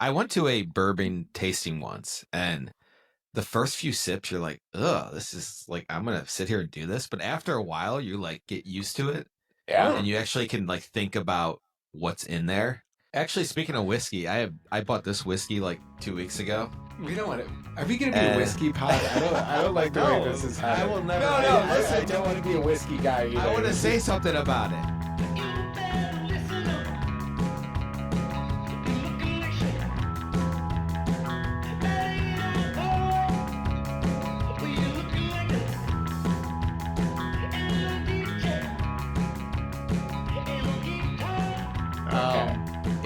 I went to a bourbon tasting once, and the first few sips, you're like, ugh, this is like, I'm going to sit here and do this. But after a while, you like get used to it. Yeah. And you actually can like think about what's in there. Actually, speaking of whiskey, I bought this whiskey like 2 weeks ago. We don't want to. Are we going to be a whiskey pod? I don't like the way this is happening. I will never. No, listen, I don't want to be a whiskey guy either. I want to say something about it.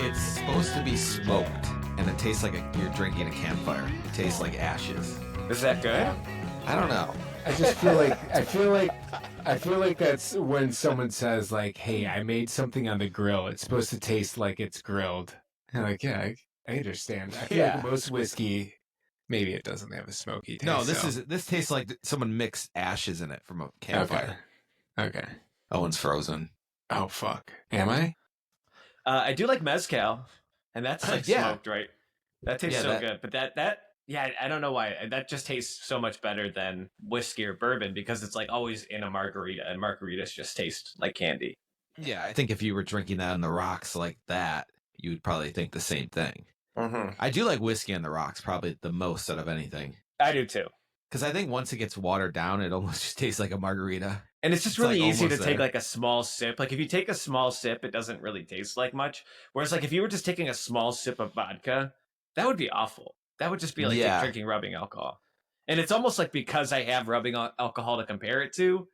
It's supposed to be smoked, and it tastes like you're drinking a campfire. It tastes like ashes. Is that good? I don't know. I just feel like that's when someone says like, "Hey, I made something on the grill. It's supposed to taste like it's grilled." And like, yeah, I understand. I feel like most whiskey, maybe it doesn't have a smoky taste. No, this tastes like someone mixed ashes in it from a campfire. Okay. Owen's frozen. Oh fuck. Am I? I do like mezcal, and that's like smoked, right? That tastes good. But that I don't know why. That just tastes so much better than whiskey or bourbon because it's like always in a margarita, and margaritas just taste like candy. Yeah, I think if you were drinking that on the rocks like that, you would probably think the same thing. Mm-hmm. I do like whiskey on the rocks probably the most out of anything. I do too. Because I think once it gets watered down, it almost just tastes like a margarita. And it's just really like easy to almost take there. like a small sip. Like if you take a small sip, it doesn't really taste like much. Whereas like if you were just taking a small sip of vodka, that would be awful. That would just be like drinking rubbing alcohol. And it's almost like because I have rubbing alcohol to compare it to,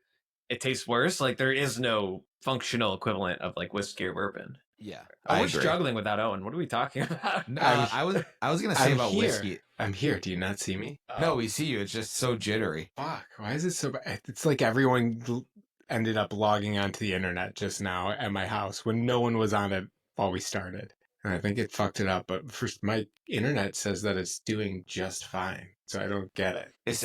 it tastes worse. Like there is no functional equivalent of like whiskey or bourbon. Yeah, We're struggling without Owen. What are we talking about? No, I was gonna say about whiskey. I'm here. Do you not see me? No, we see you. It's just so jittery. Fuck. Why is it so bad? It's like everyone ended up logging onto the internet just now at my house when no one was on it while we started. And I think it fucked it up. But first, my internet says that it's doing just fine. So I don't get it. It's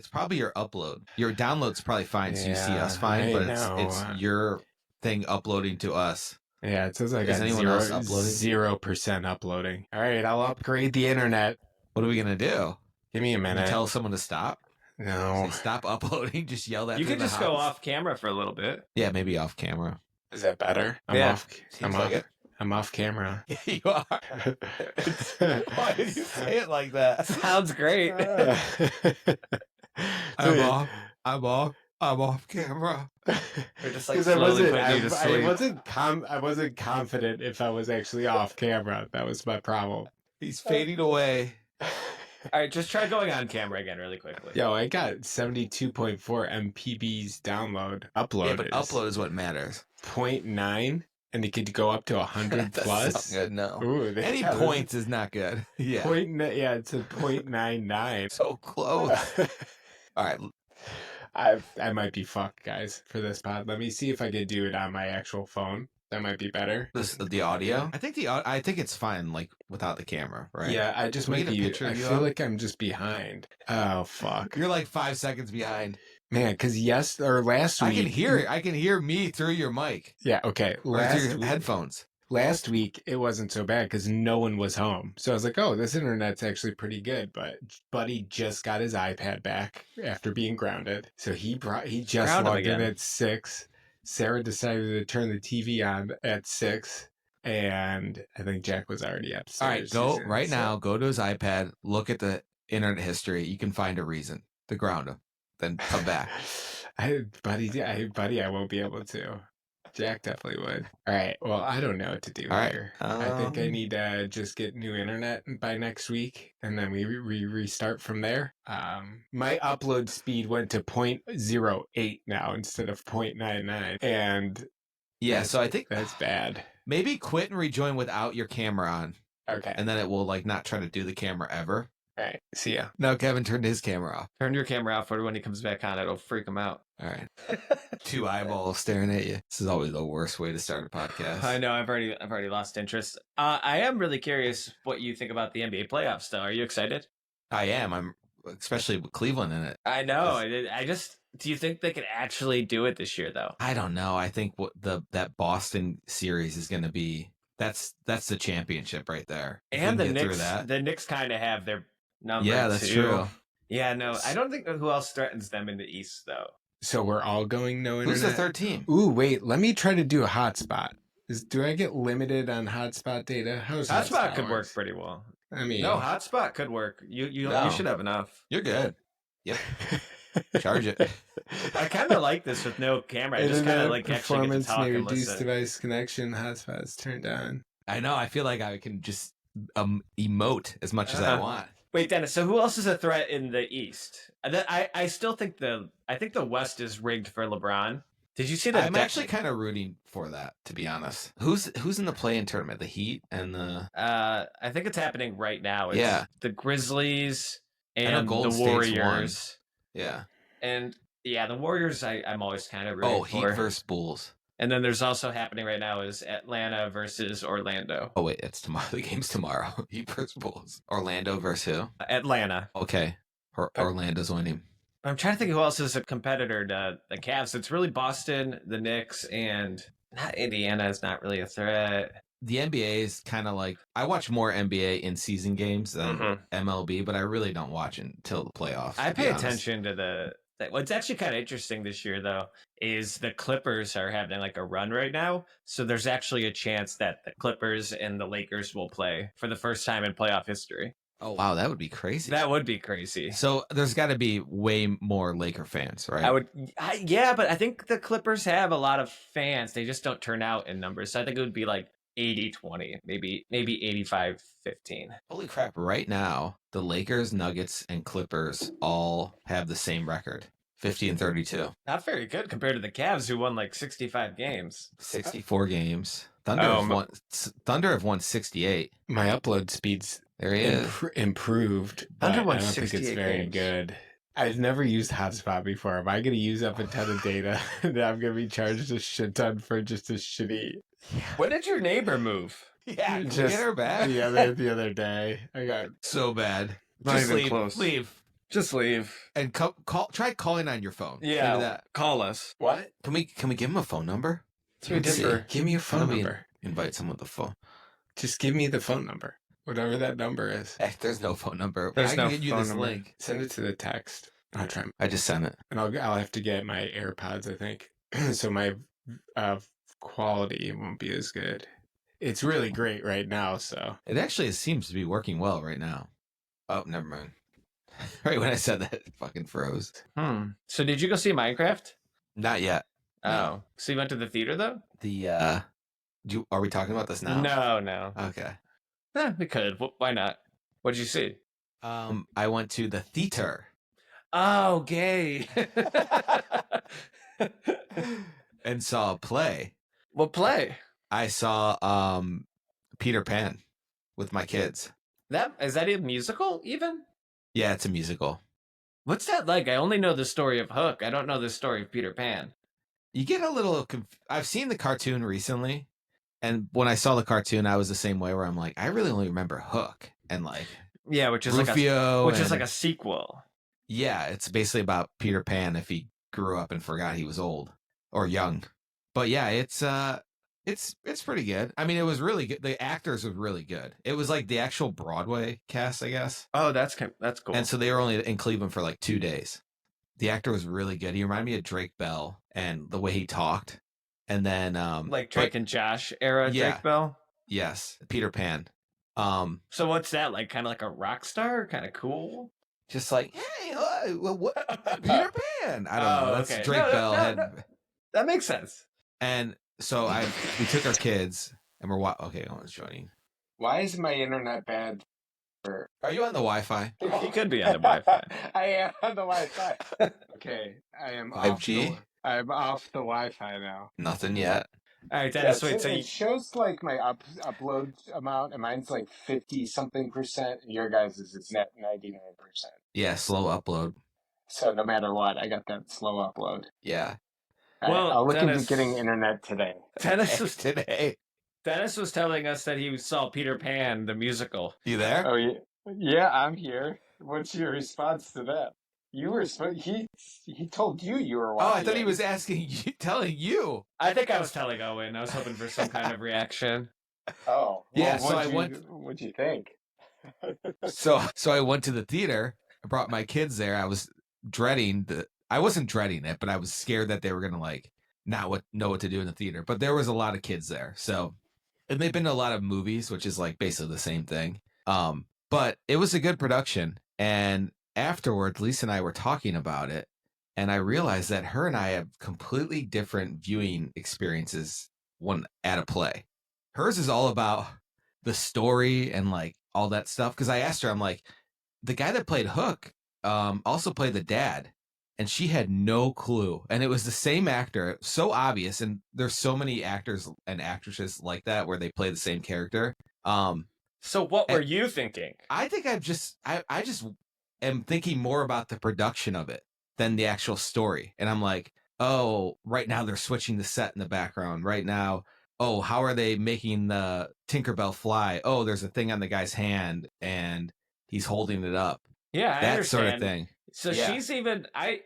probably your upload. Your download's probably fine, so you see us fine, but it's your thing uploading to us. Yeah, it says I got 0% uploading. All right, I'll upgrade the internet. What are we gonna do? Give me a minute. Tell someone to stop? No. Say, stop uploading. Just yell that. You could just go off camera for a little bit. Yeah, maybe off camera. Is that better? I'm off camera. Yeah, you are. Why did you say it like that? Sounds great. I'm off camera. We're just like slowly putting you to sleep. I wasn't confident if I was actually off camera. That was my problem. He's fading away. All right, just try going on camera again really quickly. Yo, I got 72.4 MPBs upload. Yeah, but upload is what matters. 0.9, and it could go up to 100 plus. That's not good, no. Ooh, any points is not good. Yeah. It's a 0.99. So close. All right. I might be fucked, guys, for this pod. Let me see if I could do it on my actual phone. That might be better. The audio? I think it's fine, like without the camera, right? Yeah, I just might be. I feel like I'm just behind. Oh fuck! You're like 5 seconds behind, man. Because last week, I can hear it. I can hear me through your mic. Yeah. Okay. Through your headphones. Last week it wasn't so bad because no one was home, so I was like, "Oh, this internet's actually pretty good." But Buddy just got his iPad back after being grounded, so he just logged in at 6. Sarah decided to turn the TV on at 6, and I think Jack was already upstairs. All right, go to his iPad, look at the internet history. You can find a reason to ground him, then come back. Buddy, I won't be able to. Jack definitely would. All right. Well, I don't know what to do here. I think I need to just get new internet by next week, and then we restart from there. My upload speed went to 0.08 now instead of 0.99, and so I think that's bad. Maybe quit and rejoin without your camera on. Okay. And then it will like not try to do the camera ever. All right. See ya. No, Kevin turned his camera off. Turn your camera off for when he comes back on. It'll freak him out. All right. 2 eyeballs staring at you. This is always the worst way to start a podcast. I know. I've already lost interest. I am really curious what you think about the NBA playoffs, though. Are you excited? I am. I'm especially with Cleveland in it. I know. I just. Do you think they could actually do it this year, though? I don't know. I think that Boston series is going to be That's the championship right there. And the Knicks kind of have their number. Yeah, that's true. Yeah, no, I don't think who else threatens them in the East though. So we're all going no internet. Who's the third team? Ooh, wait, let me try to do a hotspot. Do I get limited on hotspot data? How's hotspot could work pretty well. I mean, no, hotspot could work. You should have enough. You're good. Yep. Charge it. I kind of like this with no camera. I just kind of like actually get to talk and reduced listen. Device connection. Hotspots turned on. I know. I feel like I can just emote as much as I want. Wait, Dennis. So who else is a threat in the East? I still think the West is rigged for LeBron. Did you see that? I'm actually kind of rooting for that, to be honest. Who's in the play-in tournament? The Heat and the. I think it's happening right now. It's the Grizzlies and the Warriors. Yeah. And the Warriors. I'm always kind of rooting for. Heat versus Bulls. And then there's also happening right now is Atlanta versus Orlando. Oh, wait, it's tomorrow. The game's tomorrow. Heat versus Bulls. Orlando versus who? Atlanta. Okay. Orlando's winning. I'm trying to think of who else is a competitor to the Cavs. It's really Boston, the Knicks, and not Indiana is not really a threat. The NBA is kind of like, I watch more NBA in-season games than MLB, but I really don't watch until the playoffs. I pay attention to what's actually kind of interesting this year, though, is the Clippers are having like a run right now. So there's actually a chance that the Clippers and the Lakers will play for the first time in playoff history. Oh, wow. That would be crazy. That would be crazy. So there's got to be way more Laker fans, right? But I think the Clippers have a lot of fans. They just don't turn out in numbers. So I think it would be like 80-20, maybe 85-15. Holy crap. Right now, the Lakers, Nuggets, and Clippers all have the same record, 50-32. Not very good compared to the Cavs, who won like 65 games. 64 games. Thunder have won 68. My upload speed's there he is. Improved. Thunder won 68 I don't think it's very good. I've never used hotspot before. Am I going to use up a ton of data that I'm going to be charged a shit ton for just a shitty... When did your neighbor move? Yeah, just get her back. The other day. I got so bad. Just leave. Just leave. And try calling on your phone. Yeah, that. Call us. What? Can we give him a phone number? Give me your phone number. Invite someone with the phone. Just give me the phone number. Whatever that number is. There's no phone number. I can get you this link. Send it to the text. I'll try. I just sent it. And I'll have to get my AirPods, I think. So my quality won't be as good. It's really great right now, so. It actually seems to be working well right now. Oh, never mind. Right when I said that, it fucking froze. So did you go see Minecraft? Not yet. Oh. No. So you went to the theater, though? Are we talking about this now? No. Okay. We could. Why not? What did you see? I went to the theater. Oh, gay. And saw a play. What play? I saw Peter Pan with my kids. Is that a musical even? Yeah, it's a musical. What's that like? I only know the story of Hook. I don't know the story of Peter Pan. You get a little I've seen the cartoon recently, and when I saw the cartoon, I was the same way where I'm like, I really only remember Hook and like which is Rufio, is like a sequel. Yeah, it's basically about Peter Pan if he grew up and forgot he was old or young. But yeah, it's pretty good. I mean, it was really good. The actors were really good. It was like the actual Broadway cast, I guess. Oh, that's cool. And so they were only in Cleveland for like 2 days. The actor was really good. He reminded me of Drake Bell and the way he talked. And then like Drake and Josh era Drake Bell? Yes, Peter Pan. So what's that like? Kind of like a rock star? Kind of cool? Just like, hey, what? Peter Pan. I don't know. That's okay. Drake Bell. That makes sense. And so we took our kids and we're okay. Owen's joining. Why is my internet bad? Are you on the Wi-Fi? You could be on the Wi-Fi. I am on the Wi-Fi. Okay, I am 5G. I'm off the Wi-Fi now. Nothing yet. All right, Dennis. Wait. So it shows like my upload amount, and mine's like 50-something%. And your guys' is net 99%. Yeah, slow upload. So no matter what, I got that slow upload. Yeah. Well, I'll look into getting internet today. Dennis was telling us that he saw Peter Pan, the musical. You there? Oh, yeah. Yeah, I'm here. What's your response to that? You were he told you were watching. Oh, I thought he was telling you. I think I was telling Owen. I was hoping for some kind of reaction. Oh, yeah. well, So what'd you think? so I went to the theater. I brought my kids there. I was I wasn't dreading it, but I was scared that they were gonna like not know what to do in the theater. But there was a lot of kids there, so and they've been to a lot of movies, which is like basically the same thing. But it was a good production, and afterwards, Lisa and I were talking about it, and I realized that her and I have completely different viewing experiences when at a play. Hers is all about the story and like all that stuff. Because I asked her, I'm like, the guy that played Hook also played the dad, and she had no clue. And it was the same actor, so obvious. And there's so many actors and actresses like that where they play the same character. So what were you thinking? I think I just am thinking more about the production of it than the actual story. And I'm like, oh, right now they're switching the set in the background. Right now, oh, how are they making the Tinkerbell fly? Oh, there's a thing on the guy's hand and he's holding it up. Yeah, I that understand. Sort of thing. So she's even I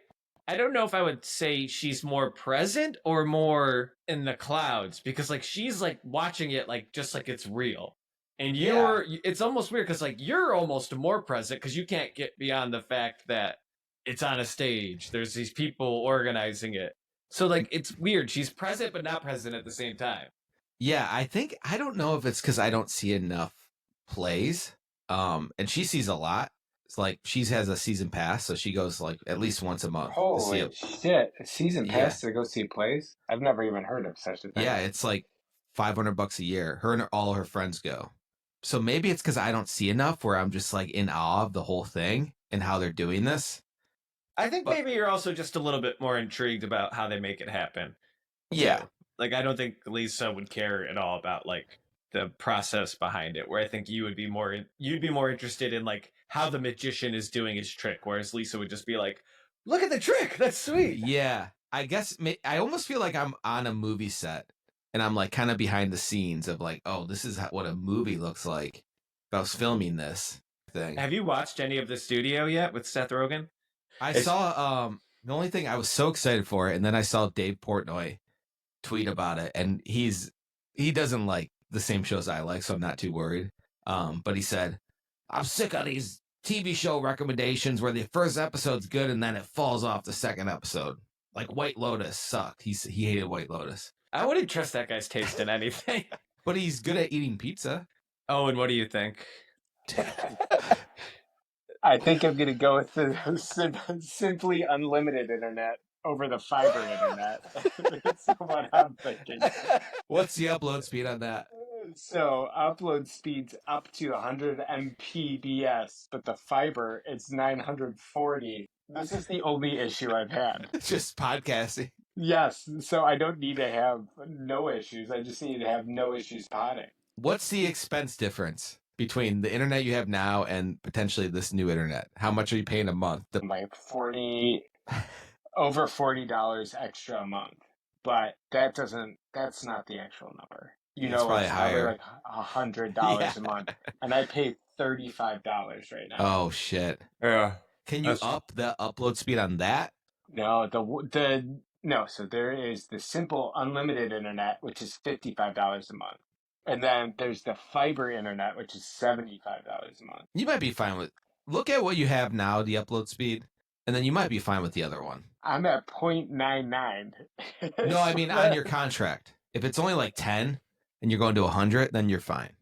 don't know if I would say she's more present or more in the clouds, because like she's like watching it like just like it's real. And it's almost weird because like you're almost more present because you can't get beyond the fact that it's on a stage. There's these people organizing it. So like it's weird. She's present but not present at the same time. Yeah, I don't know if it's because I don't see enough plays. And she sees a lot. It's like she has a season pass, so she goes like at least once a month. Holy shit! A season pass to go see plays? I've never even heard of such a thing. Yeah, it's like $500 a year. Her and all her friends go. So maybe it's because I don't see enough where I'm just like in awe of the whole thing and how they're doing this. I think maybe you're also just a little bit more intrigued about how they make it happen. Yeah. Like, I don't think Lisa would care at all about like the process behind it, where I think you'd be more interested in like how the magician is doing his trick, whereas Lisa would just be like, look at the trick, that's sweet. Yeah, I guess I almost feel like I'm on a movie set and I'm like kind of behind the scenes of like, oh, this is what a movie looks like if I was filming this thing. Have you watched any of The Studio yet with Seth Rogen? I saw the only thing I was so excited for it, and then I saw Dave Portnoy tweet about it, and he doesn't like the same shows I like, so I'm not too worried. But he said, I'm sick of these TV show recommendations where the first episode's good and then it falls off the second episode. Like White Lotus sucked. He hated White Lotus. I wouldn't trust that guy's taste in anything. But he's good at eating pizza. Oh, and what do you think? I think I'm going to go with the simply unlimited internet over the fiber internet. That's what I'm thinking. What's the upload speed on that? So upload speed's up to 100 Mbps, but the fiber, it's 940. This is the only issue I've had. Just podcasting. Yes, so I don't need to have no issues. I just need to have no issues potting. What's the expense difference between the internet you have now and potentially this new internet? How much are you paying a month? Like over $40 extra a month. But that's not the actual number. You know, probably it's higher. Like $100 a month. And I pay $35 right now. Oh shit. Yeah. Can you up the upload speed on that? No, so there is the simple unlimited internet, which is $55 a month. And then there's the fiber internet, which is $75 a month. You might be fine with, look at what you have now, the upload speed, and then you might be fine with the other one. I'm at 0.99. No, I mean on your contract. If it's only like 10 and you're going to 100, then you're fine.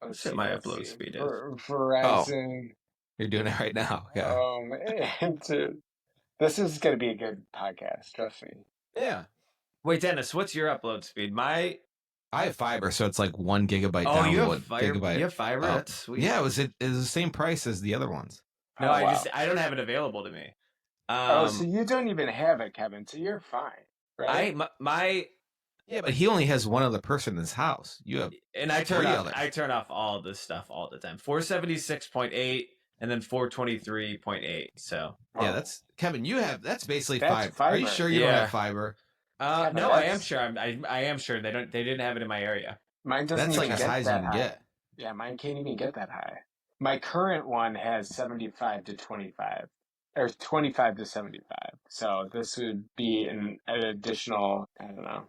Let's see my upload speed is. Verizon. Oh, you're doing it right now. Yeah. Oh, man. This is going to be a good podcast, trust me. Yeah. Wait, Dennis, what's your upload speed? I have fiber, so it's like 1 gigabyte download. Oh, you have fiber? Gigabyte. You have fiber? That's sweet. Yeah, it was the same price as the other ones. No, I don't have it available to me. So you don't even have it, Kevin, so you're fine, right? Yeah, but he only has one other person in his house. You have, and I turn off all this stuff all the time. 476.8 and then 423.8. So yeah, that's Kevin. That's basically fiber. Are you sure you don't have fiber? No, I am sure. I am sure they didn't have it in my area. Mine doesn't. That's even like as high as you can get. Yeah, mine can't even get that high. My current one has 75 to 25. Or 25 to 75. So this would be an additional, I don't know.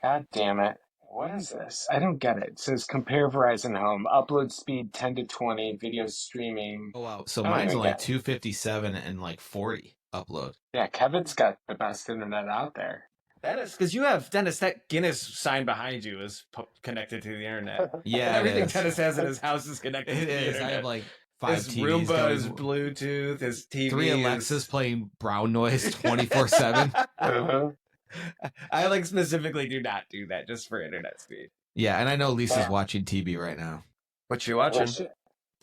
God damn it. What is this? I don't get it. It says compare Verizon Home. Upload speed 10 to 20. Video streaming. Oh, wow. So mine's only 257 and like 40 upload. Yeah, Kevin's got the best internet out there. That is because you have, Dennis, that Guinness sign behind you is connected to the internet. Yeah, everything Dennis has in his house is connected to the internet. I have like 5 his TVs Roomba, going. his Bluetooth, his TV. 3 Alexas playing brown noise 24/7. I like specifically do not do that just for internet speed. Yeah, and I know Lisa's watching TV right now. What you watching?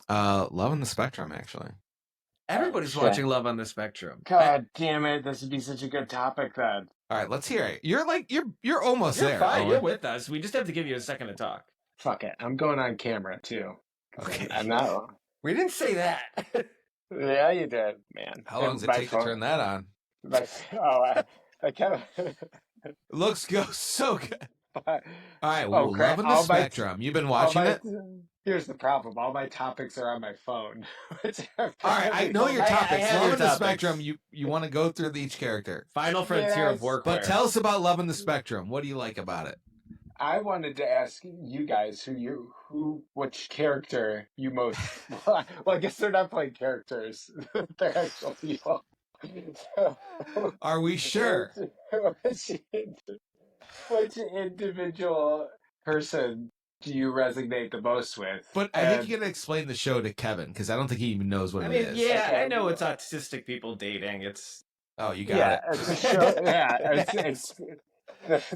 Love on the Spectrum, actually. Everybody's watching Love on the Spectrum. God damn it! This would be such a good topic then. All right, let's hear it. You're almost You're there. fine. Owen. You're with us. We just have to give you a second to talk. Fuck it. I'm going on camera too. Okay. I'm not. We didn't say that. Yeah, you did, man. How long does it take to turn that on? I kind of. Looks so good. All right, Oh, crap. Love on the Spectrum. You've been watching it? Here's the problem. All my topics are on my phone. All right, I know your topics. Love on the topics. Spectrum, you want to go through each character. Final frontier of work. But tell us about Love on the Spectrum. What do you like about it? I wanted to ask you guys which character you most. Well, I guess they're not playing characters; they're actual people. Are we sure? Which individual person do you resonate the most with? But I think you gotta explain the show to Kevin because I don't think he even knows what it is. Yeah, okay. I know it's autistic people dating. It's you got it. It's a show. Yeah, it's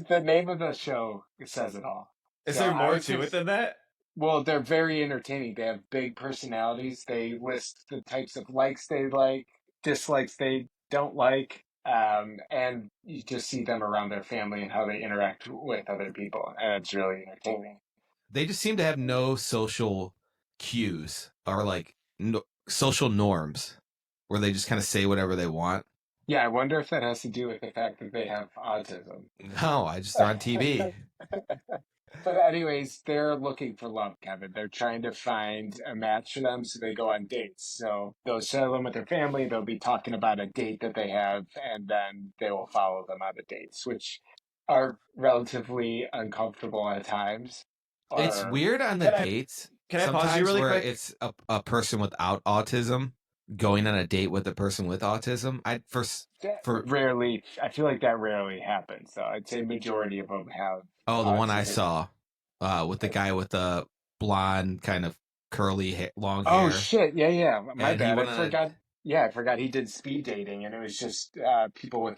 the name of the show says it all. Is there more to it than that? Well, they're very entertaining. They have big personalities. They list the types of likes they like, dislikes they don't like, and you just see them around their family and how they interact with other people, and it's really entertaining. They just seem to have no social cues or like social norms where they just kind of say whatever they want. Yeah, I wonder if that has to do with the fact that they have autism. No, they're on TV. But anyways, they're looking for love, Kevin. They're trying to find a match for them, so they go on dates. So they'll settle them with their family. They'll be talking about a date that they have, and then they will follow them on the dates, which are relatively uncomfortable at times. It's weird on the dates. Can I pause you really quick? It's a person without autism going on a date with a person with autism. Rarely, I feel like that rarely happens. So I'd say majority of them have. Oh, the one I saw with the guy with the blonde kind of curly hair, long hair. Oh shit! Yeah. My bad. I forgot. Yeah, I forgot he did speed dating, and it was just people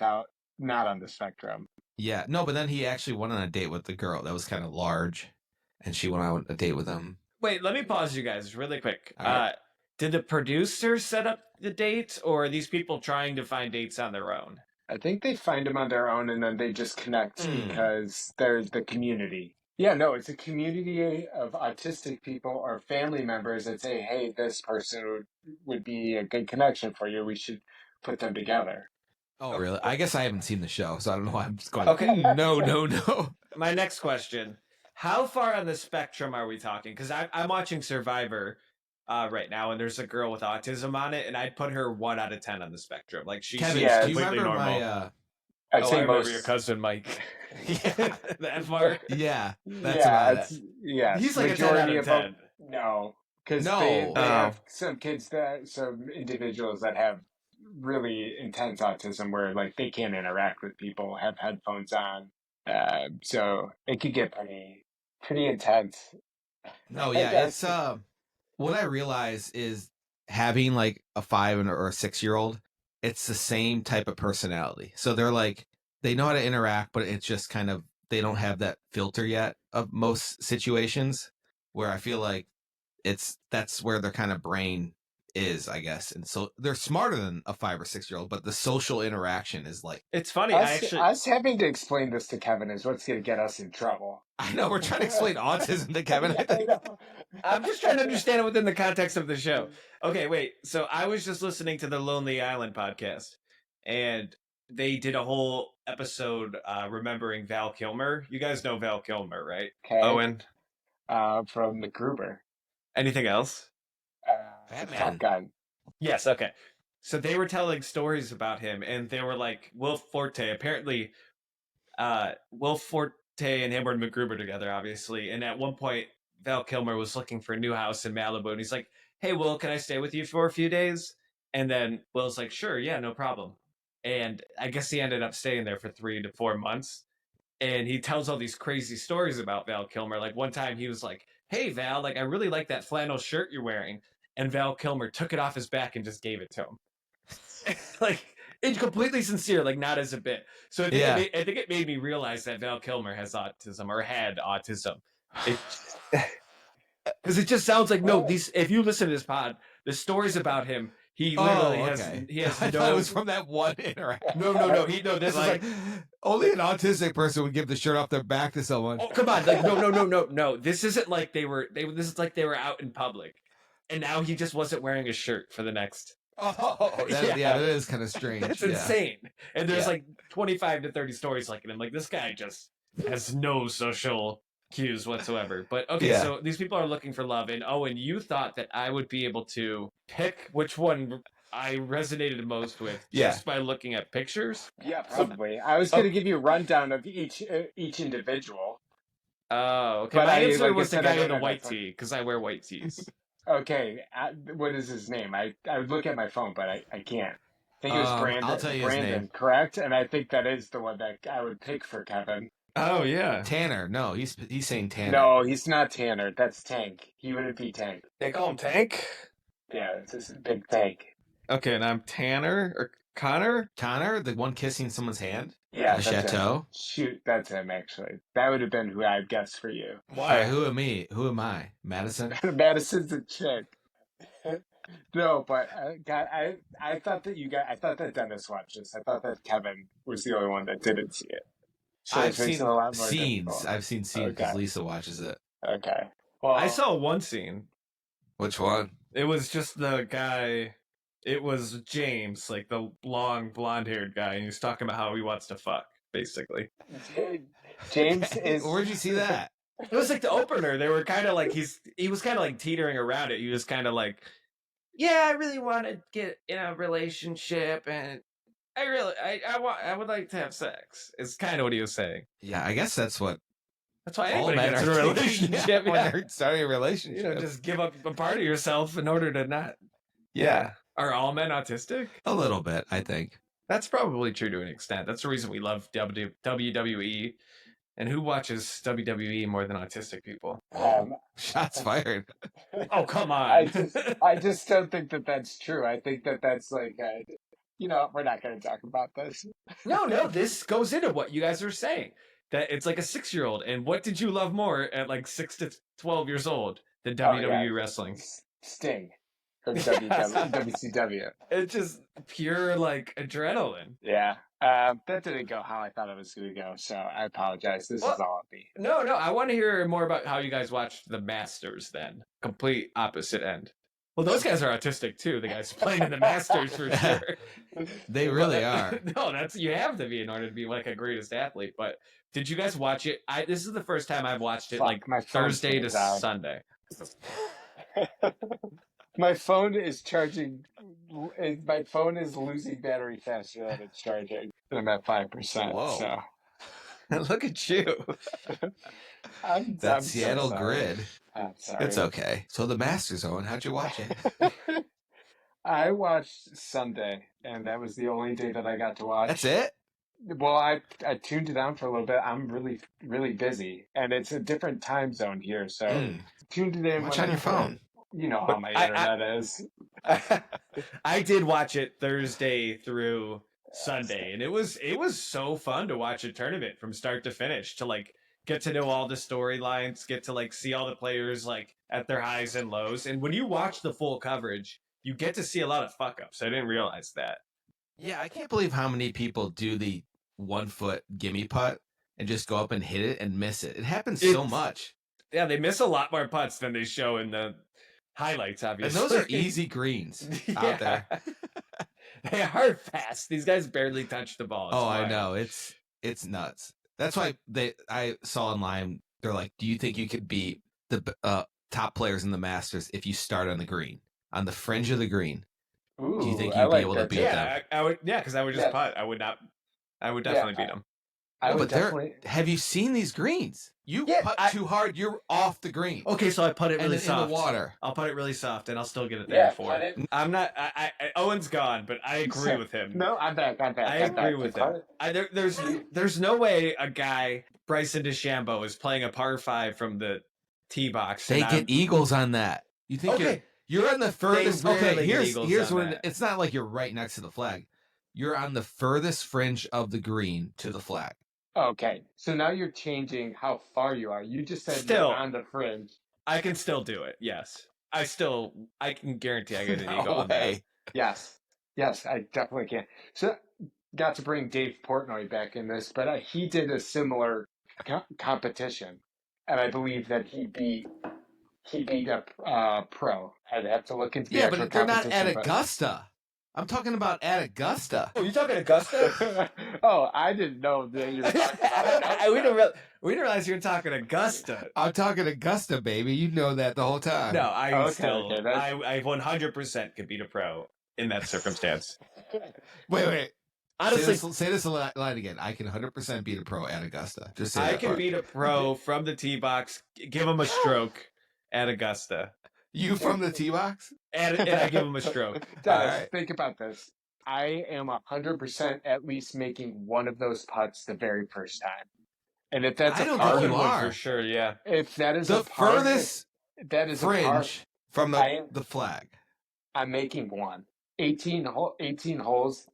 not on the spectrum. Yeah, no, but then he actually went on a date with the girl that was kind of large, and she went on a date with him. Wait, let me pause you guys really quick. Right. Did the producer set up the dates, or are these people trying to find dates on their own? I think they find them on their own, and then they just connect because there's the community. Yeah, no, it's a community of autistic people or family members that say, hey, this person would be a good connection for you. We should put them together. Oh, really? I guess I haven't seen the show, so I don't know why I'm just going, okay. No. My next question. How far on the spectrum are we talking? Because I'm watching Survivor right now, and there's a girl with autism on it, and I'd put her 1 out of 10 on the spectrum. Like she's completely normal. I remember your cousin Mike. Yeah, that far. Yeah, that's about it. Yeah, he's like a 10 out of 10. No, because they have some individuals that have really intense autism where like they can't interact with people, have headphones on, so it could get pretty intense. No, yeah, it's what I realize is having like a 5 or a 6-year-old, it's the same type of personality. So they're like, they know how to interact, but it's just kind of, they don't have that filter yet of most situations where I feel like that's where their kind of brain is, I guess. And so they're smarter than a 5 or 6-year-old, but the social interaction is like, it's funny. Us having to explain this to Kevin is what's going to get us in trouble. I know we're trying to explain autism to Kevin. I'm just trying to understand it within the context of the show. Okay, wait. So I was just listening to the Lonely Island podcast, and they did a whole episode remembering Val Kilmer. You guys know Val Kilmer, right? Okay. Owen? From the Gruber. Anything else? Top Gun. Yes, okay. So they were telling stories about him, and they were like, Will Forte, apparently, Will Tay and him were MacGruber together, obviously. And at one point, Val Kilmer was looking for a new house in Malibu. And he's like, hey, Will, can I stay with you for a few days? And then Will's like, sure, yeah, no problem. And I guess he ended up staying there for 3 to 4 months. And he tells all these crazy stories about Val Kilmer. Like one time he was like, hey, Val, like I really like that flannel shirt you're wearing. And Val Kilmer took it off his back and just gave it to him. Like, it's completely sincere, like not as a bit. So I think it made me realize that Val Kilmer has autism or had autism. Because it just sounds like if you listen to this pod, the stories about him, he literally has. I thought it was from that one interaction. No. This is like only an autistic person would give the shirt off their back to someone. Oh, come on! Like no. This isn't like they were. This is like they were out in public, and now he just wasn't wearing a shirt for the next. That is kind of strange. That's insane. And there's like 25 to 30 stories like it. I'm like, this guy just has no social cues whatsoever. But okay, so these people are looking for love. And Owen, you thought that I would be able to pick which one I resonated most with just by looking at pictures? Yeah, probably. I was going to give you a rundown of each individual. Oh, okay. But my answer was the guy in the white tee, because I wear white tees. Okay, what is his name? I would look at my phone, but I can't. I think it was Brandon. I'll tell you his name. Correct? And I think that is the one that I would pick for Kevin. Oh, yeah. Tanner. No, he's saying Tanner. No, he's not Tanner. That's Tank. He wouldn't be Tank. They call him Tank? Yeah, it's just big Tank. Okay, and I'm Tanner or Connor? Connor, the one kissing someone's hand? Yeah, the chateau? Him. Shoot, that's him, actually. That would have been who I'd guess for you. Why? Right, who am I? Madison? Madison's a chick. No, but I thought that Dennis watched this. I thought that Kevin was the only one that didn't see it. So I've seen scenes. I've seen scenes because Lisa watches it. Okay. Well, I saw one scene. Which one? It was just the guy. It was James, like the long blonde-haired guy, and he was talking about how he wants to fuck, basically. James is. Where'd you see that? It was like the opener. They were kind of like he was kind of like teetering around it. He was kind of like, yeah, I really want to get in a relationship, and I would like to have sex. It's kind of what he was saying. Yeah, I guess that's what. That's why anybody gets in a relationship. When they're starting a relationship, just give up a part of yourself in order to not. Yeah. Are all men autistic? A little bit, I think. That's probably true to an extent. That's the reason we love WWE. And who watches WWE more than autistic people? Shots fired. Oh, come on. I just don't think that that's true. I think that that's like, we're not going to talk about this. No, this goes into what you guys are saying. That it's like a 6-year-old. And what did you love more at like 6 to 12 years old than WWE wrestling? Sting. From WCW. It's just pure like adrenaline. Yeah. That didn't go how I thought it was going to go, so I apologize. This is all on me. No, I want to hear more about how you guys watched the Masters then. Complete opposite end. Well, those guys are autistic too, the guys playing in the Masters for sure. They really are. No, you have to be in order to be like a greatest athlete. But did you guys watch it? This is the first time I've watched it my Thursday to Sunday. My phone is charging. My phone is losing battery faster than it's charging. I'm at 5%. Whoa. So. Look at you. That Seattle grid. I'm sorry. It's okay. So the Masters, Owen, how'd you watch it? I watched Sunday, and that was the only day that I got to watch. That's it? Well, I tuned it on for a little bit. I'm really, really busy, and it's a different time zone here, so tuned it in. Watch on your phone. You know how my internet is. I did watch it Thursday through Sunday, and it was so fun to watch a tournament from start to finish, to like get to know all the storylines, get to like see all the players like at their highs and lows. And when you watch the full coverage, you get to see a lot of fuck ups. I didn't realize that. Yeah, I can't believe how many people do the 1 foot gimme putt and just go up and hit it and miss it. It happens so much. Yeah, they miss a lot more putts than they show in the highlights, obviously. And those are easy greens out there. They are fast. These guys barely touch the ball. I know. It's nuts. That's why I saw online, they're like, do you think you could beat the top players in the Masters if you start on the green, on the fringe of the green? Ooh, do you think you'd be able to beat them? I would. Yeah, because I would just putt. I would not. I would definitely beat them. I would definitely. Have you seen these greens? You putt too hard, you're off the green. Okay, so I put it really soft. In the water. I'll put it really soft, and I'll still get it there before. I'm not. Owen's gone, but I agree with him. No, I'm back. I agree with him. There's no way a guy Bryson DeChambeau is playing a par 5 from the tee box. They get eagles on that. You think you're on the furthest? Okay, here's what it's not like you're right next to the flag. You're on the furthest fringe of the green to the flag. Okay, so now you're changing how far you are. You just said you're on the fringe. I can still do it. Yes, I can guarantee I get an eagle on that. Yes, I definitely can. So, got to bring Dave Portnoy back in this, but he did a similar competition, and I believe that he beat a pro. I'd have to look into the actual competition. Yeah, but they're not at Augusta. I'm talking about at Augusta. Oh, you talking Augusta? Oh, I didn't know that you were talking about we didn't realize you were talking Augusta. I'm talking Augusta, baby. You know that the whole time. No, I 100% could beat a pro in that circumstance. Wait. Honestly, say this line again. I can 100% beat a pro at Augusta. Just say I can beat a pro from the tee box, give him a stroke at Augusta. You from the tee box? And I give him a stroke. Dennis, think about this. I am 100% at least making one of those putts the very first time. And if that's a par, you are for sure, yeah. If that is the a par, furthest fringe from the flag, I'm making one. 18 holes,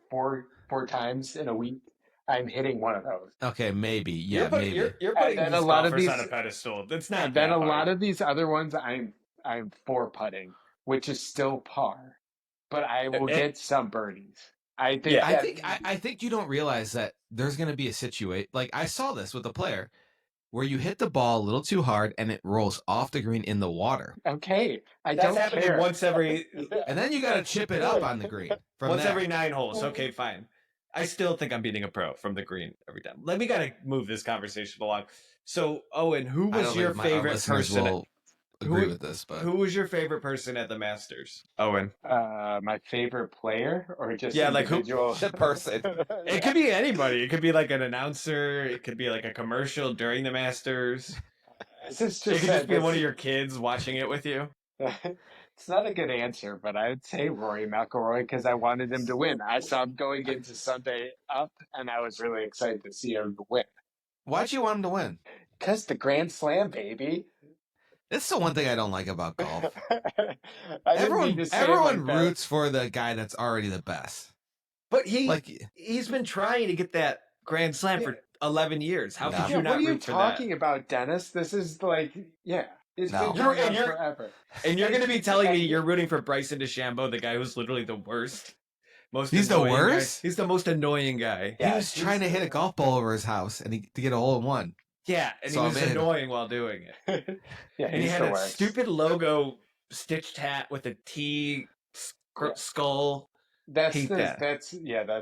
four times in a week. I'm hitting one of those. Okay, maybe. Yeah, maybe. You're putting these golfers on a pedestal. That's not. And then a lot of these other ones, I'm 4-putting, which is still par, but I will get some birdies. I think you don't realize that there's going to be a situation. Like I saw this with a player where you hit the ball a little too hard and it rolls off the green in the water. Okay, that's happening once every, and then you got to chip it up on the green once every 9 holes. Okay, fine. I still think I'm beating a pro from the green every time. We got to move this conversation along. So, Owen, who was your favorite person? Agree with this, but who was your favorite person at the Masters, Owen? My favorite player, or just individual? Like who? Person. It could be anybody. It could be like an announcer. It could be like a commercial during the Masters. It could just be one of your kids watching it with you. It's not a good answer, but I'd say Rory McIlroy because I wanted him to win. I saw him going into Sunday up, and I was really excited to see him win. Why'd you want him to win? Because the Grand Slam, baby. That's the one thing I don't like about golf. Everyone roots for the guy that's already the best. But he's been trying to get that Grand Slam for 11 years. How could you not root for that? What are you talking about, Dennis? This is it's been going on forever. And you're going to be telling me you're rooting for Bryson DeChambeau, the guy who's literally the worst? He's the worst? He's the most annoying guy. Yeah, he was trying to hit a golf ball over his house and to get a hole in one. Yeah, and he was annoying while doing it. And he had a stupid logo stitched hat with a T skull. That's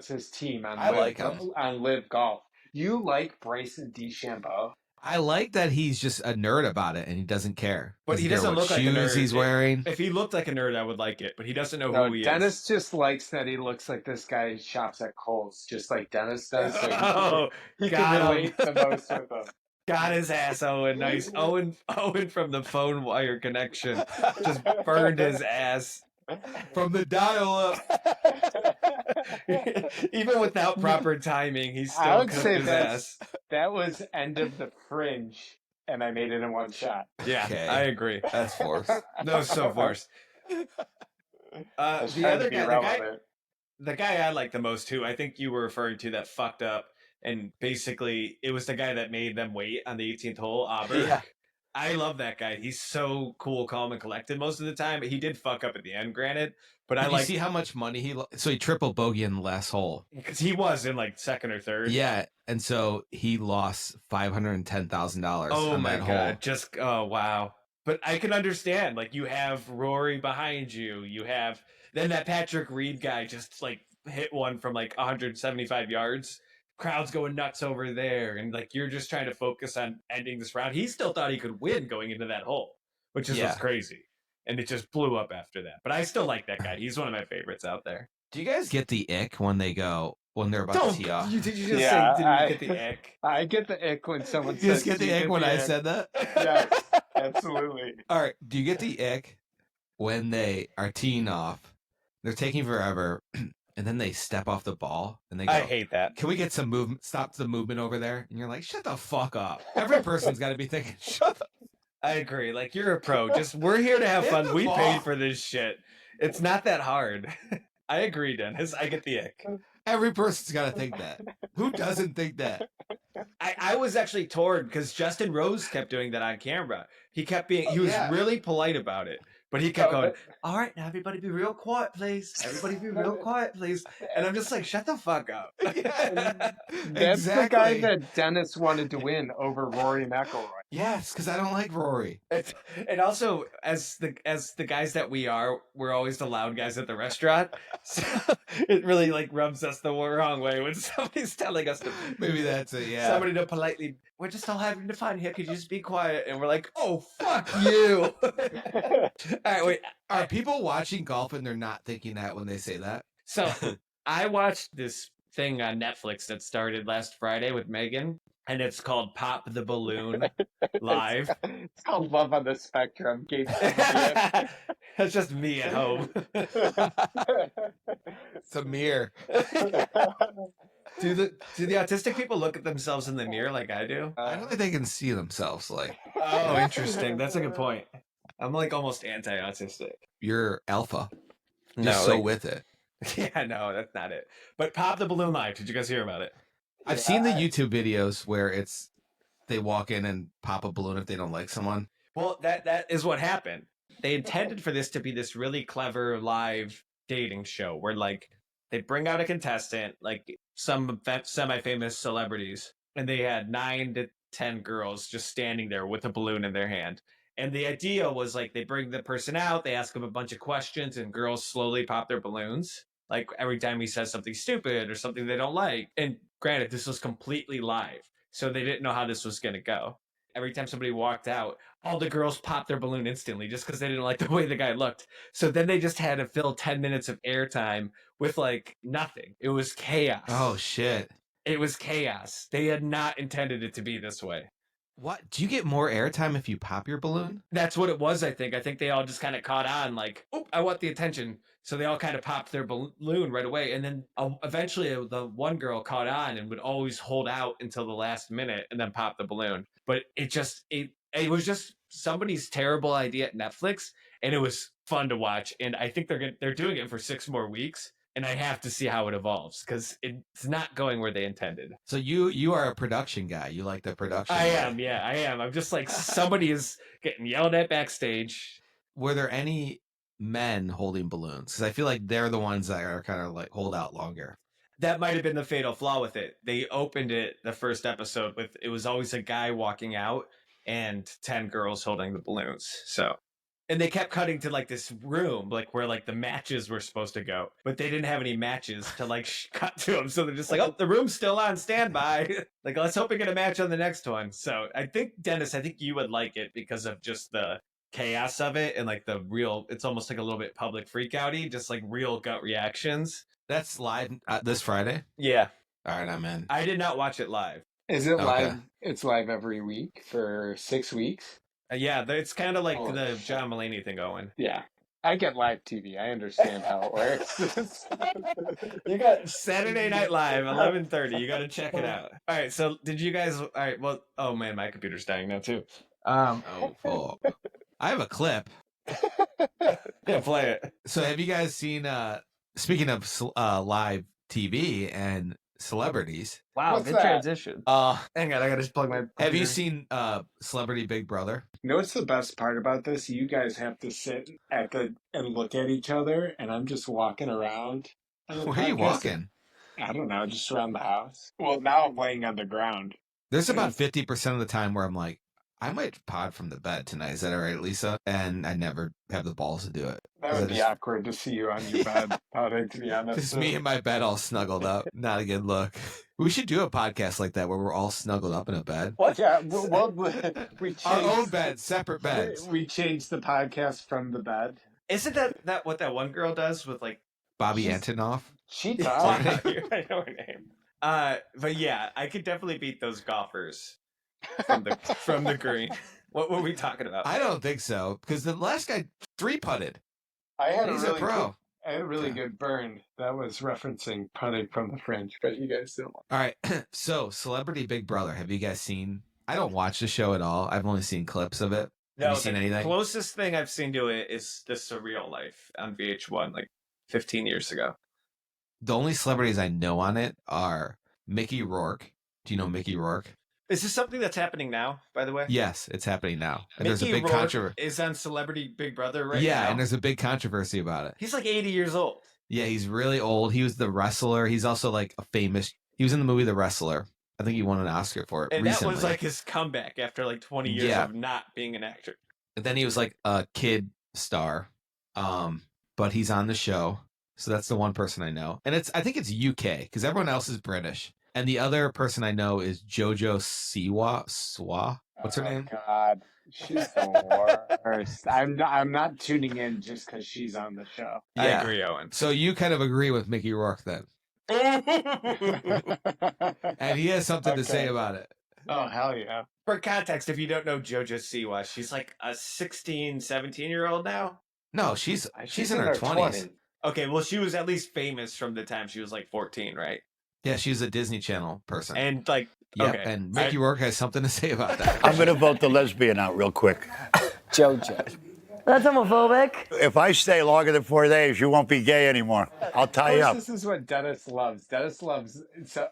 his team on Live Golf. You like Bryson DeChambeau? I like that he's just a nerd about it and he doesn't care. But he doesn't look like a nerd. Shoes he's wearing. If he looked like a nerd, I would like it. But he doesn't know who he is. Dennis just likes that he looks like this guy shops at Kohl's, just like Dennis does. So he can relate the most with him. Got his ass, Owen. Nice. Owen from the phone wire connection just burned his ass. From the dial-up. Even without proper timing, he still cooked his ass. That was end of the fringe, and I made it in one shot. Yeah, okay. I agree. That's forced. No, so forced. The other guy, the guy I like the most, too, I think you were referring to that fucked up. And basically, it was the guy that made them wait on the 18th hole, Auburn. Yeah. I love that guy. He's so cool, calm, and collected most of the time. He did fuck up at the end, granted. But I like. You see how much money so he triple bogeyed in the last hole. Because he was in like second or third. Yeah, and so he lost $510,000. Oh my god! Oh wow! But I can understand. Like you have Rory behind you. You have then that Patrick Reed guy just like hit one from like 175 yards. Crowd's going nuts over there, and like you're just trying to focus on ending this round. He still thought he could win going into that hole, which is what's crazy. And it just blew up after that. But I still like that guy. He's one of my favorites out there. Do you guys get the ick when they go, when they're about to tee off. Did you just say, did you get the ick? I get the ick when someone says, you just get the ick when I said that? Yes, absolutely. All right. Do you get the ick when they are teeing off? They're taking forever, and then they step off the ball, and they go, I hate that. Can we get some movement? Stop the movement over there. And you're like, shut the fuck up. Every person's got to be thinking, shut the I agree. Like, you're a pro. We're here to have fun. We paid for this shit. It's not that hard. I agree, Dennis. I get the ick. Every person's got to think that. Who doesn't think that? I was actually torn because Justin Rose kept doing that on camera. He was really polite about it, but he kept going, all right, now everybody be real quiet, please. Everybody be real quiet, please. And I'm just like, shut the fuck up. That's the guy that Dennis wanted to win over Rory McIlroy. Yes, because I don't like Rory. And also, as the guys that we're always the loud guys at the restaurant. So it really like rubs us the wrong way when somebody's telling us to. Maybe that's it. Yeah. Somebody to politely, we're just all having fun here. Could you just be quiet? And we're like, oh fuck you. All right, wait. Are people watching golf and they're not thinking that when they say that? So I watched this thing on Netflix that started last Friday with Megan. And it's called Pop the Balloon Live. It's called Love on the Spectrum. It's just me at home. It's a mirror. Do the autistic people look at themselves in the mirror like I do? I don't think they can see themselves like. Oh, interesting. That's a good point. I'm like almost anti-autistic. You're alpha. No, so with it. Yeah, no, that's not it. But Pop the Balloon Live. Did you guys hear about it? I've seen the YouTube videos where they walk in and pop a balloon if they don't like someone. Well, that is what happened. They intended for this to be this really clever live dating show where like they bring out a contestant, like some semi-famous celebrities, and they had 9 to 10 girls just standing there with a balloon in their hand. And the idea was like they bring the person out, they ask them a bunch of questions, and girls slowly pop their balloons. Like every time he says something stupid or something they don't like. And granted, this was completely live, so they didn't know how this was going to go. Every time somebody walked out, all the girls popped their balloon instantly just because they didn't like the way the guy looked. So then they just had to fill 10 minutes of airtime with like nothing. It was chaos. Oh, shit. It was chaos. They had not intended it to be this way. What? Do you get more airtime if you pop your balloon? That's what it was, I think. I think they all just kind of caught on like, oh, I want the attention. So they all kind of popped their balloon right away. And then eventually the one girl caught on and would always hold out until the last minute and then pop the balloon. But it was just somebody's terrible idea at Netflix. And it was fun to watch. And I think they're doing it for 6 more weeks. And I have to see how it evolves because it's not going where they intended. So you are a production guy. You like the production? I am. I'm just like somebody is getting yelled at backstage. Were there any men holding balloons? Because I feel like they're the ones that are kind of like hold out longer. That might have been the fatal flaw with it. They opened it the first episode with it was always a guy walking out and 10 girls holding the balloons. So. And they kept cutting to like this room, like where like the matches were supposed to go, but they didn't have any matches to like cut to them. So they're just like, oh, the room's still on standby. Like, let's hope we get a match on the next one. So I think, Dennis, you would like it because of just the chaos of it and like the real, it's almost like a little bit public freak-outy, just like real gut reactions. That's live this Friday? Yeah. All right, I'm in. I did not watch it live. Is it live? It's live every week for 6 weeks? Yeah, it's kind of like the John Mulaney thing going. Yeah. I get live TV. I understand how it works. You got Saturday Night Live, 11:30. You got to check it out. All right, so did you guys... All right, well... Oh, man, my computer's dying now, too. Oh, I have a clip. Yeah, play it. So have you guys seen... Speaking of live TV and celebrities... Wow, good transition. Hang on, I gotta just plug my computer. Have you seen Celebrity Big Brother? You know what's the best part about this? You guys have to sit and look at each other, and I'm just walking around. Where are you walking? I don't know, just around the house. Well, now I'm laying on the ground. There's about 50% of the time where I'm like, I might pod from the bed tonight. Is that all right, Lisa? And I never have the balls to do it. That would be awkward to see you on your bed, Potter, to be honest. Just me in my bed all snuggled up. Not a good look. We should do a podcast like that where we're all snuggled up in a bed. What? Yeah, we changed, our own beds, separate beds. We changed the podcast from the bed. Isn't that what that one girl does with like Bobby Antonoff. She I know her name. But yeah, I could definitely beat those golfers from the green. What were we talking about? I don't think so, because the last guy 3-putted. He's a pro. I had a really good burn that was referencing putting from the French, but you guys don't. All right, so Celebrity Big Brother. Have you guys seen? I don't watch the show at all. I've only seen clips of it. Have you seen anything? The closest thing I've seen to it is The Surreal Life on VH1, like 15 years ago. The only celebrities I know on it are Mickey Rourke. Do you know Mickey Rourke? Is this something that's happening now, by the way? Yes, it's happening now. And Mickey there's a big controversy. Is on Celebrity Big Brother right now. Yeah, and there's a big controversy about it. He's like 80 years old. Yeah, he's really old. He was the wrestler. He's also like a famous. He was in the movie The Wrestler. I think he won an Oscar for it and recently. That was like his comeback after like 20 years of not being an actor. And then he was like a kid star. But he's on the show. So that's the one person I know. And I think it's UK because everyone else is British. And the other person I know is JoJo Siwa. What's her name? God, she's the worst. I'm not tuning in just because she's on the show. Yeah. I agree, Owen. So you kind of agree with Mickey Rourke then. And he has something to say about it. Oh, hell yeah. For context, if you don't know JoJo Siwa, she's like a 16, 17-year-old now. No, she's in her 20s. Okay, well, she was at least famous from the time she was like 14, right? Yeah, she was a Disney Channel person. And like, okay. And Mickey Rourke has something to say about that. I'm going to vote the lesbian out real quick. JoJo. That's homophobic. If I stay longer than 4 days, you won't be gay anymore. I'll tie you up. This is what Dennis loves. Dennis loves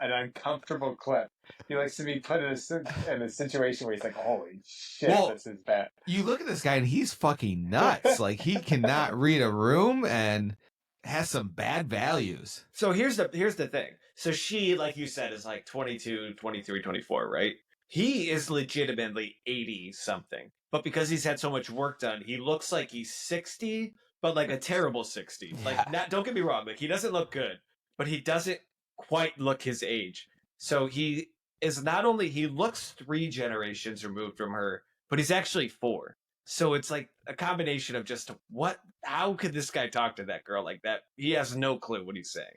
an uncomfortable clip. He likes to be put in a situation where he's like, holy shit, this is bad. You look at this guy and he's fucking nuts. Like he cannot read a room and has some bad values. So here's the thing. So she, like you said, is like 22, 23, 24, right? He is legitimately 80 something. But because he's had so much work done, he looks like he's 60, but like a terrible 60. Like, don't get me wrong, like he doesn't look good, but he doesn't quite look his age. So he is not only, he looks 3 generations removed from her, but he's actually 4. So it's like a combination of just how could this guy talk to that girl like that? He has no clue what he's saying.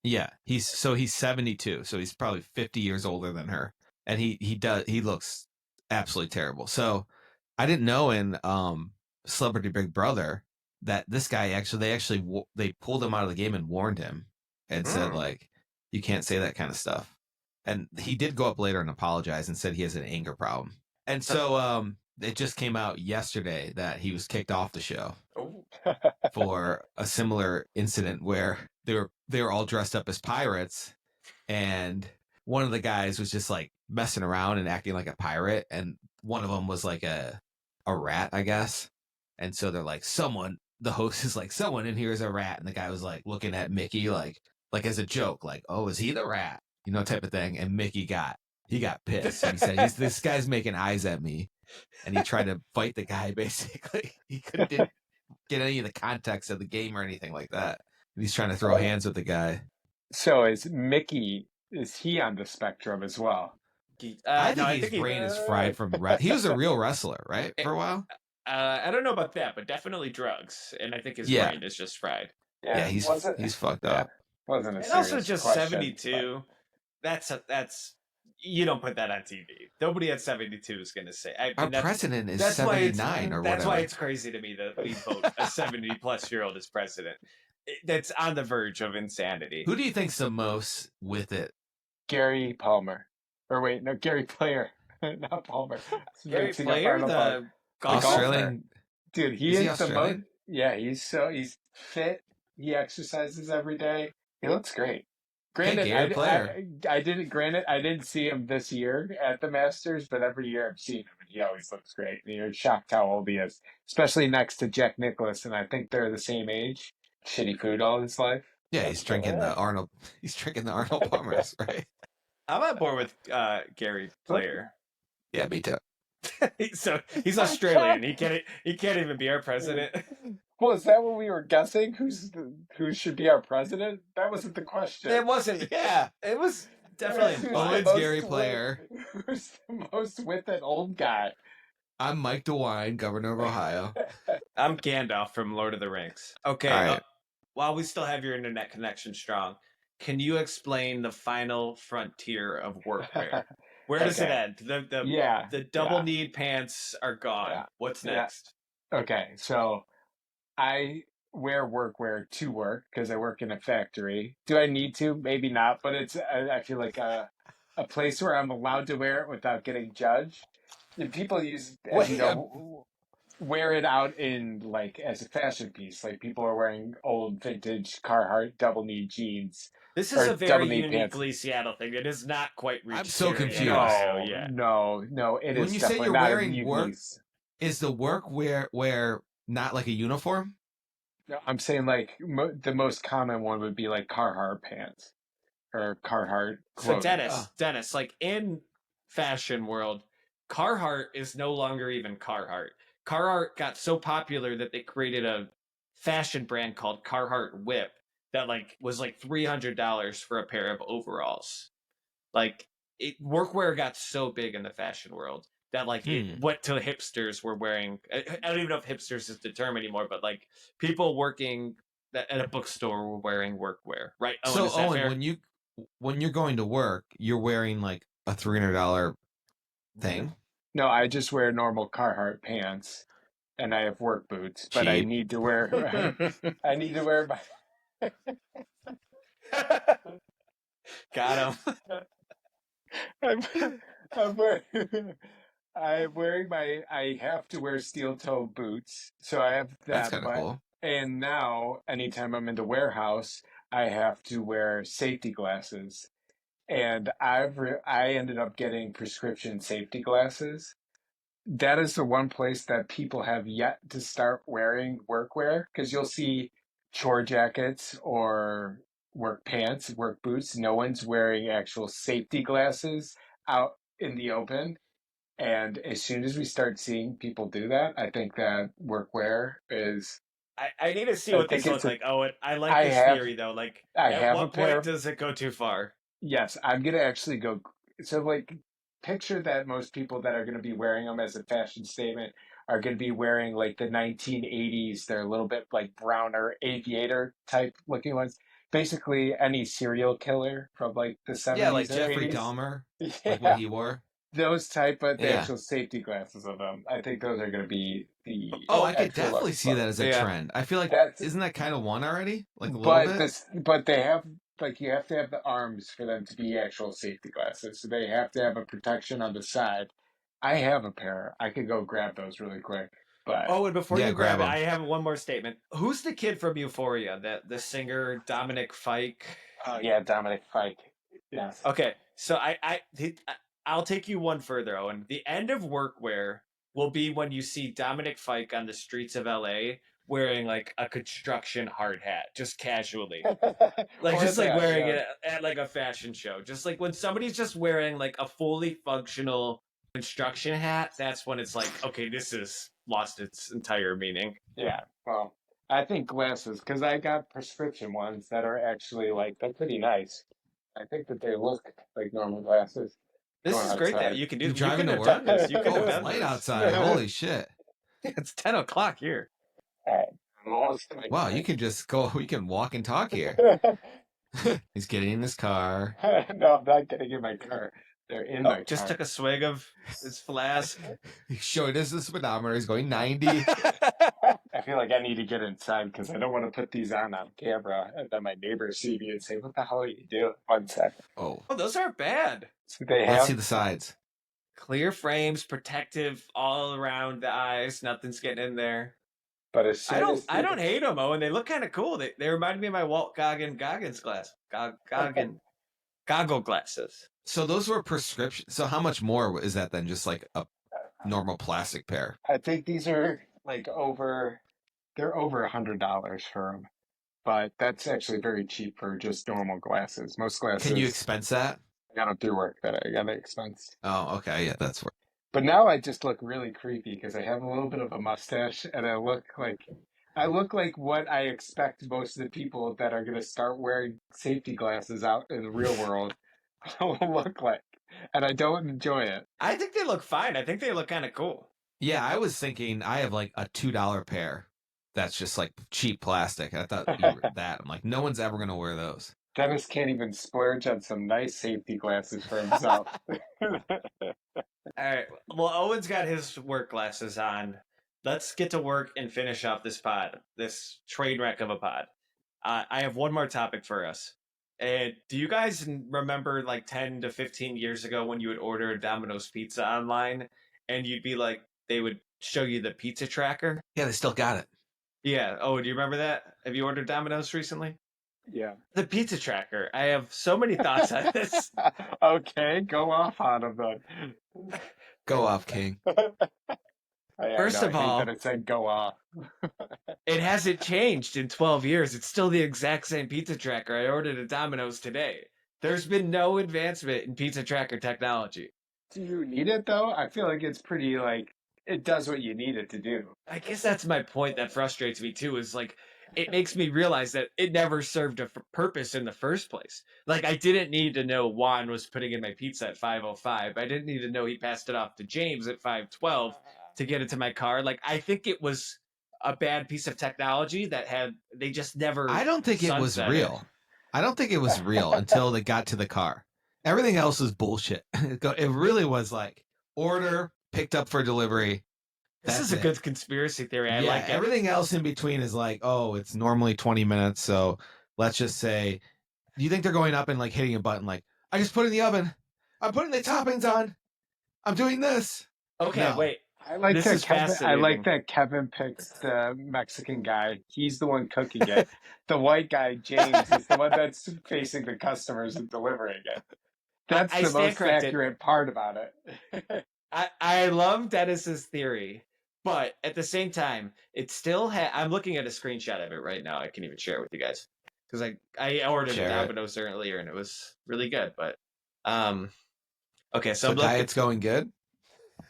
Yeah, he's 72, so he's probably 50 years older than her. And he looks absolutely terrible. So I didn't know in Celebrity Big Brother that this guy they pulled him out of the game and warned him and said like, you can't say that kind of stuff. And he did go up later and apologize and said he has an anger problem. And so it just came out yesterday that he was kicked off the show for a similar incident where they were all dressed up as pirates, and one of the guys was just like messing around and acting like a pirate, and one of them was like a rat, I guess. And so they're like, the host is like, someone in here is a rat, and the guy was like looking at Mickey like as a joke, like, oh, is he the rat? You know, type of thing. And Mickey got pissed. And he said, this guy's making eyes at me. And he tried to fight the guy, basically. He couldn't get any of the context of the game or anything like that. And he's trying to throw hands with the guy. So is he on the spectrum as well? I think his brain is fried from he was a real wrestler, right? For a while? I don't know about that, but definitely drugs. And I think his brain is just fried. Yeah, he's fucked up. Wasn't a and also just question, 72. But... That's you don't put that on TV. Nobody at 72 is going to say. Our president is 79 or whatever. That's why it's crazy to me that we vote a 70-plus-year-old as president. That's on the verge of insanity. Who do you think's the most with it? Gary Palmer. Or wait, no, Gary Player. Not Palmer. Gary Player, the Australian. Dude, he is the most. Yeah, he's fit. He exercises every day. He looks great. Granted, I didn't see him this year at the Masters, but every year I've seen him, and he always looks great. And you're shocked how old he is, especially next to Jack Nicklaus, and I think they're the same age. Shitty food all his life. Yeah, he's drinking the Arnold. He's drinking the Arnold Palmers, right? I'm on board with Gary Player. Yeah, me too. So he's Australian. He can't even be our president. Well, is that what we were guessing? Who should be our president? That wasn't the question. It wasn't. Yeah, it was definitely. It's Gary Player. Who's the most with an old guy? I'm Mike DeWine, governor of Ohio. I'm Gandalf from Lord of the Rings. Okay. All right. while we still have your internet connection strong, can you explain the final frontier of workwear? Where does it end? The double kneed pants are gone. Yeah. What's next? Yeah. Okay, so I wear workwear to work because I work in a factory. Do I need to? Maybe not, but I feel like a place where I'm allowed to wear it without getting judged. And people wear it out in like as a fashion piece. Like people are wearing old vintage Carhartt double knee jeans. This is a very uniquely Seattle thing. It is not quite reached. I'm so confused. No, it is. When you say you're wearing work, is the work wear not like a uniform? No, I'm saying like the most common one would be like Carhartt pants or Carhartt clothing. So Dennis, like in fashion world, Carhartt is no longer even Carhartt. Carhartt got so popular that they created a fashion brand called Carhartt Whip that like was like $300 for a pair of overalls. Like workwear got so big in the fashion world that like it went to hipsters were wearing. I don't even know if hipsters is the term anymore, but like people working at a bookstore were wearing workwear, right? So Owen, when you're going to work, you're wearing like a $300 thing. No, I just wear normal Carhartt pants, and I have work boots. But I need to wear. I need to wear my. Got him. I'm wearing my. I have to wear steel toe boots, so I have that. That's kind of cool. And now, anytime I'm in the warehouse, I have to wear safety glasses. And I ended up getting prescription safety glasses. That is the one place that people have yet to start wearing workwear, because you'll see chore jackets or work pants, work boots. No one's wearing actual safety glasses out in the open. And as soon as we start seeing people do that, I think that workwear is... I need to see what this looks like. Oh, I like this theory, though. Like, at what point does it go too far? Yes, I'm going to actually go... So, like, picture that most people that are going to be wearing them as a fashion statement are going to be wearing, like, the 1980s. They're a little bit, like, browner aviator type looking ones. Basically, any serial killer from, like, the 70s. Yeah, like Jeffrey Dahmer, like what he wore. Those type, but the actual safety glasses of them. I think those are going to be the... Oh, I could definitely see that as a trend. I feel like, isn't that kind of one already? Like a little bit? But they have, like, you have to have the arms for them to be actual safety glasses. So they have to have a protection on the side. I have a pair. I could go grab those really quick. But and before you grab it, I have one more statement. Who's the kid from Euphoria? The singer Dominic Fike? Oh, yeah, Dominic Fike. Yes. Okay, so I'll take you one further, Owen. The end of workwear will be when you see Dominic Fike on the streets of LA wearing like a construction hard hat, just casually. Like just like wearing it at like a fashion show. Just like when somebody's just wearing like a fully functional construction hat, that's when it's like, okay, this has lost its entire meaning. Yeah, well, I think glasses, because I got prescription ones that are actually like, they're pretty nice. I think that they look like normal glasses. This is great that you can do. You're driving to work. It's light outside. Holy shit! It's 10 o'clock here. Wow, you can just go. We can walk and talk here. He's getting in his car. No, I'm not getting in my car. They're in my car. Just took a swig of his flask. He showed us the speedometer. He's going 90. I feel like I need to get inside because I don't want to put these on camera and then my neighbors see me and say, "What the hell are you doing?" 1 second. Oh, those aren't bad. So let's see the sides. Clear frames, protective all around the eyes. Nothing's getting in there. But I don't hate them, Owen. They look kind of cool. They remind me of my Walt Goggins glass. Goggle glasses. So those were prescription. So how much more is that than just like a normal plastic pair? I think these are like they're over $100 for them. But that's actually very cheap for just normal glasses. Most glasses. Can you expense that? I don't do work that I gotta expense. Oh, okay. Yeah, that's work. But now I just look really creepy because I have a little bit of a mustache and I look like what I expect most of the people that are going to start wearing safety glasses out in the real world will look like. And I don't enjoy it. I think they look fine. I think they look kind of cool. Yeah, I was thinking I have like a $2 pair that's just like cheap plastic. I thought you were that. I'm like, no one's ever going to wear those. Dennis can't even splurge on some nice safety glasses for himself. All right. Well, Owen's got his work glasses on. Let's get to work and finish off this pod, this train wreck of a pod. I have one more topic for us. And do you guys remember like 10 to 15 years ago when you would order Domino's pizza online and you'd be like, they would show you the pizza tracker? Yeah, they still got it. Yeah. Oh, do you remember that? Have you ordered Domino's recently? Yeah. The pizza tracker. I have so many thoughts on this. Okay, go off on him then. Go off, King. First of all, that it said go off. It hasn't changed in 12 years. It's still the exact same pizza tracker. I ordered at Domino's today. There's been no advancement in pizza tracker technology. Do you need it though? I feel like it's pretty like it does what you need it to do. I guess that's my point that frustrates me too, is like it makes me realize that it never served a purpose in the first place. Like I didn't need to know Juan was putting in my pizza at 5:05. I didn't need to know he passed it off to James at 5:12 to get it to my car. Like I think it was a bad piece of technology that they just never. I don't think it was real. I don't think it was real until they got to the car. Everything else is bullshit. It really was like order, picked up for delivery. This is a good conspiracy theory. I like it. Everything else in between is like, oh, it's normally 20 minutes. So let's just say, do you think they're going up and like hitting a button like, I just put it in the oven. I'm putting the toppings on. I'm doing this. Okay, No. Wait. I like that Kevin picks the Mexican guy. He's the one cooking it. The white guy, James, is the one that's facing the customers and delivering it. That's the most accurate part about it. I love Dennis's theory, but at the same time, it still I'm looking at a screenshot of it right now. I can even share it with you guys because I ordered a Domino's earlier and it was really good. But okay, so diet's going good.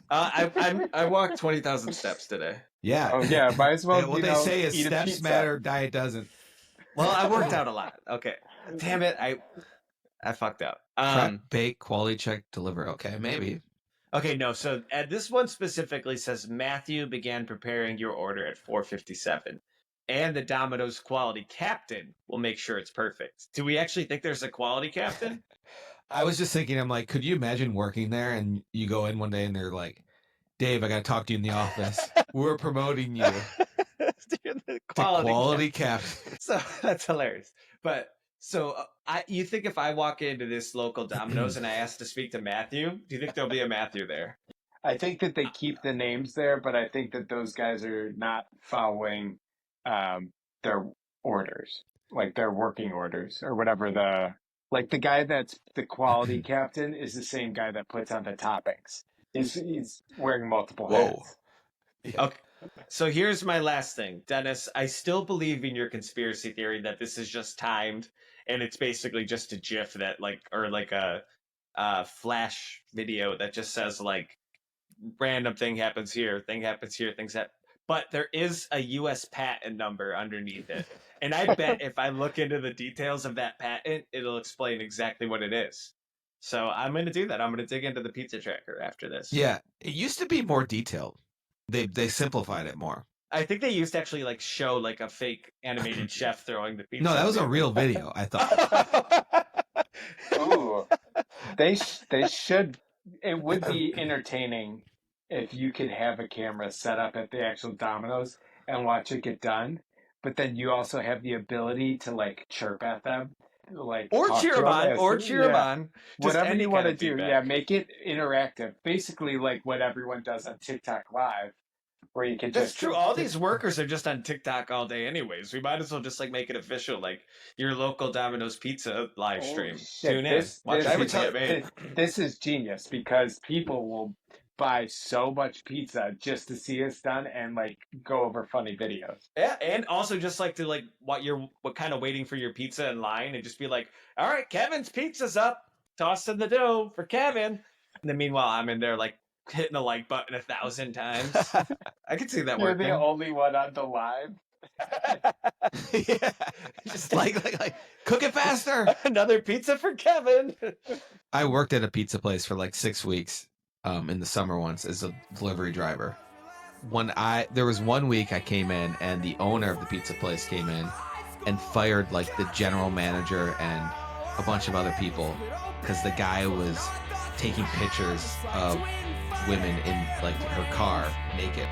I walked 20,000 steps today. Yeah. Oh yeah, might as well. Yeah, what they say is steps matter, diet doesn't. Well, I worked out a lot. Okay, damn it, I fucked up. Prep, bake, quality check, deliver. Okay, maybe. Okay, no. So this one specifically says Matthew began preparing your order at 4:57, and the Domino's quality captain will make sure it's perfect. Do we actually think there's a quality captain? I was just thinking, I'm like, could you imagine working there and you go in one day and they're like, Dave, I got to talk to you in the office. We're promoting you. The quality captain. So that's hilarious. But so you think if I walk into this local Domino's and I ask to speak to Matthew, do you think there'll be a Matthew there? I think that they keep the names there, but I think that those guys are not following their orders, like their working orders or whatever. Like the guy that's the quality captain is the same guy that puts on the toppings. He's wearing multiple hats. Okay. So here's my last thing. Dennis, I still believe in your conspiracy theory that this is just timed and it's basically just a GIF that or a flash video that just says like random thing happens here, thing happens here, but there is a US patent number underneath it. And I bet if I look into the details of that patent, it'll explain exactly what it is. So I'm going to do that. I'm going to dig into the pizza tracker after this. Yeah. It used to be more detailed. They simplified it more. I think they used to actually like show like a fake animated chef throwing the pizza. No, that was a real video, I thought. Ooh. They should. It would be entertaining if you could have a camera set up at the actual Domino's and watch it get done. But then you also have the ability to like chirp at them, like or cheer them on, whatever you want to do. Feedback. Yeah, make it interactive. Basically, like what everyone does on TikTok Live, where you can. That's true. All these workers are just on TikTok all day, anyways. We might as well just like make it official, like your local Domino's Pizza live stream. Tune in, watch everything it made. This is genius because people will buy so much pizza just to see us done and like go over funny videos. Yeah, and also just like to like what kind of waiting for your pizza in line and just be like, all right, Kevin's pizza's up, tossing the dough for Kevin. And then meanwhile I'm in there like hitting the like button 1,000 times. I could see that working. You're the only one on the live. Yeah, just like cook it faster. Another pizza for Kevin. I worked at a pizza place for like 6 weeks. In the summer once as a delivery driver. there was one week I came in and the owner of the pizza place came in and fired like the general manager and a bunch of other people because the guy was taking pictures of women in like her car naked.